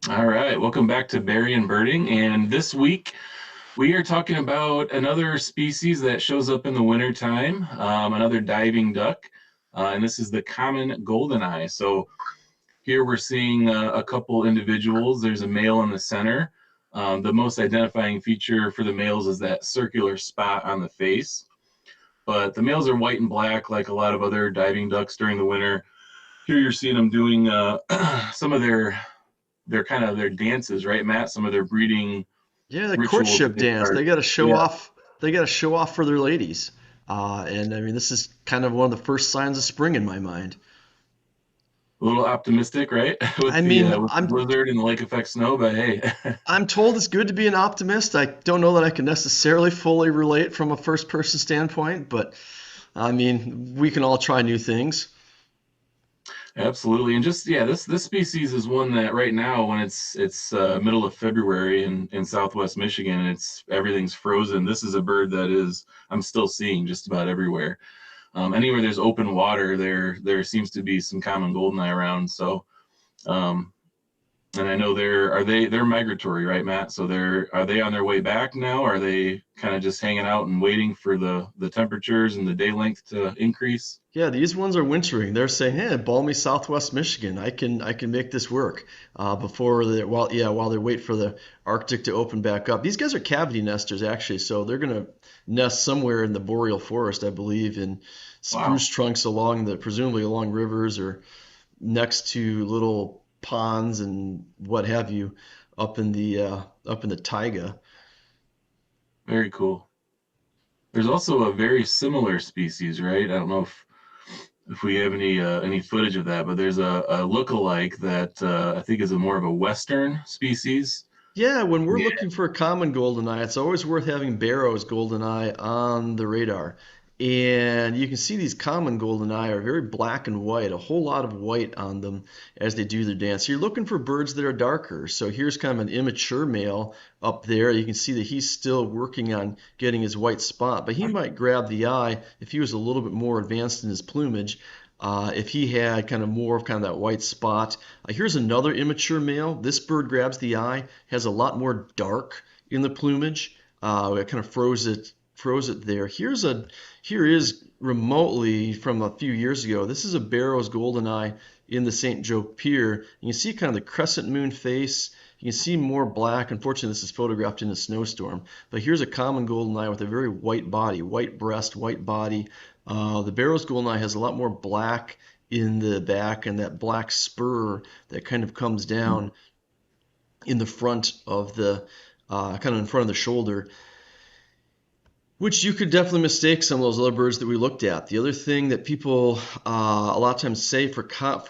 All right, welcome back to Berrien Birding. And this week we are talking about another species that shows up in the wintertime, another diving duck. And this is the common goldeneye. So here we're seeing a couple individuals. There's a male in the center. The most identifying feature for the males is that circular spot on the face. But the males are white and black, like a lot of other diving ducks during the winter. Here you're seeing them doing some of their kind of their dances, right, Matt? Some of their breeding Yeah, the rituals that courtship they dance. start. They got to show Yeah, off. They got to show off for their ladies. And I mean, this is kind of one of the first signs of spring in my mind. a little optimistic, right, I mean, with the blizzard and the lake effect snow. But hey, I'm told it's good to be an optimist. I don't know that I can necessarily fully relate from a first person standpoint, but I mean, we can all try new things. absolutely. And just yeah, this species is one that right now, when it's middle of February in Southwest Michigan, and it's everything's frozen. This is a bird that is I'm still seeing just about everywhere. Anywhere there's open water, there seems to be some common goldeneye around. So um, and I know they're migratory, right, Matt? So are they on their way back now? Are they kind of just hanging out and waiting for the temperatures and the day length to increase? Yeah, these ones are wintering. They're saying, "Hey, balmy Southwest Michigan, I can make this work." Before they while they wait for the Arctic to open back up. These guys are cavity nesters actually, so they're gonna nest somewhere in the boreal forest, I believe, in Wow, spruce trunks presumably along rivers or next to little ponds and what have you, up in the taiga. very cool. There's also a very similar species, right? I don't know if we have any footage of that, but there's a look-alike that I think is a more of a western species. Yeah, when we're Yeah, looking for a common goldeneye, it's always worth having Barrow's goldeneye on the radar. And you can see these common goldeneye are very black and white, a whole lot of white on them as they do their dance. So you're looking for birds that are darker. So here's kind of an immature male up there. You can see that he's still working on getting his white spot, but he might grab the eye if he was a little bit more advanced in his plumage. If he had kind of more of kind of that white spot. Here's another immature male. This bird grabs the eye, has a lot more dark in the plumage. It kind of froze it there. Here is remotely from a few years ago. This is a Barrow's goldeneye in the St. Joe Pier. You can see kind of the crescent moon face. You can see more black. Unfortunately, this is photographed in a snowstorm. But here's a common goldeneye with a very white body, white breast, white body. The Barrow's goldeneye has a lot more black in the back and that black spur that kind of comes down in the front of the kind of in front of the shoulder, which you could definitely mistake some of those other birds that we looked at. The other thing that people a lot of times say for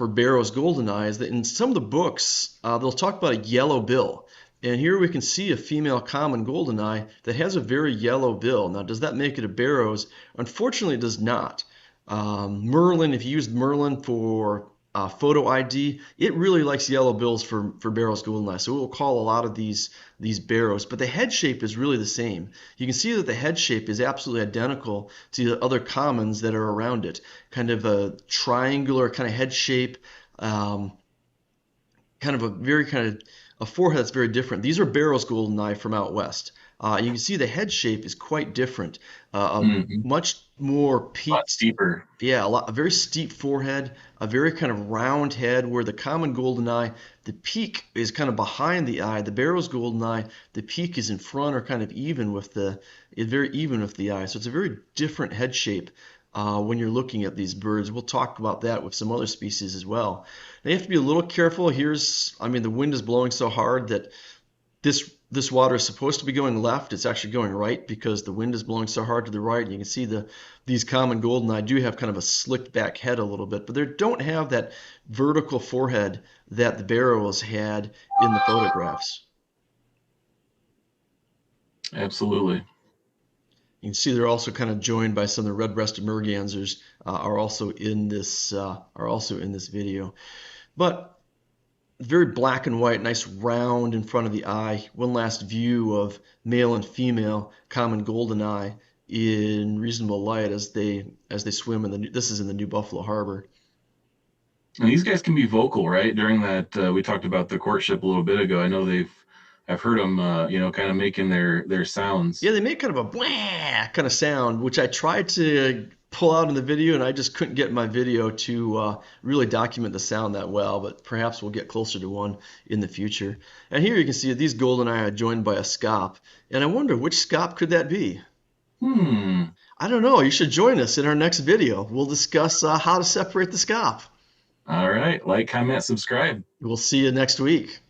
Barrow's goldeneye is that in some of the books they'll talk about a yellow bill. And here we can see a female common goldeneye that has a very yellow bill. Now, does that make it a Barrow's? Unfortunately, it does not. Merlin, if you used Merlin for photo ID, it really likes yellow bills for Barrow's goldeneye. So it will call a lot of these Barrows, but the head shape is really the same. You can see that the head shape is absolutely identical to the other commons that are around it. Kind of a triangular kind of head shape, kind of a very kind of a forehead that's very different. These are Barrow's goldeneye from out west. You can see the head shape is quite different. mm-hmm. Much more A lot peaked, steeper. yeah, a very steep forehead, a very kind of round head, where the common goldeneye, the peak is kind of behind the eye. The Barrow's goldeneye, the peak is in front or kind of very even with the eye. So it's a very different head shape when you're looking at these birds. We'll talk about that with some other species as well. Now you have to be a little careful. I mean, the wind is blowing so hard that this water is supposed to be going left. It's actually going right because the wind is blowing so hard to the right. And you can see these common goldeneye do have kind of a slicked back head a little bit, but they don't have that vertical forehead that the Barrows had in the photographs. Absolutely. You can see they're also kind of joined by some of the red-breasted mergansers are also in this video. But very black and white, nice round in front of the eye. One last view of male and female common goldeneye in reasonable light as they swim this is in the New Buffalo Harbor. And these guys can be vocal, right? During that, we talked about the courtship a little bit ago. I know I've heard them, kind of making their sounds. Yeah, they make kind of a blah kind of sound, which I tried to pull out in the video, and I just couldn't get my video to really document the sound that well. But perhaps we'll get closer to one in the future. And here you can see that these goldeneye are joined by a scop, and I wonder which scop could that be? Hmm. I don't know. You should join us in our next video. We'll discuss how to separate the scop. All right. Like, comment, subscribe. We'll see you next week.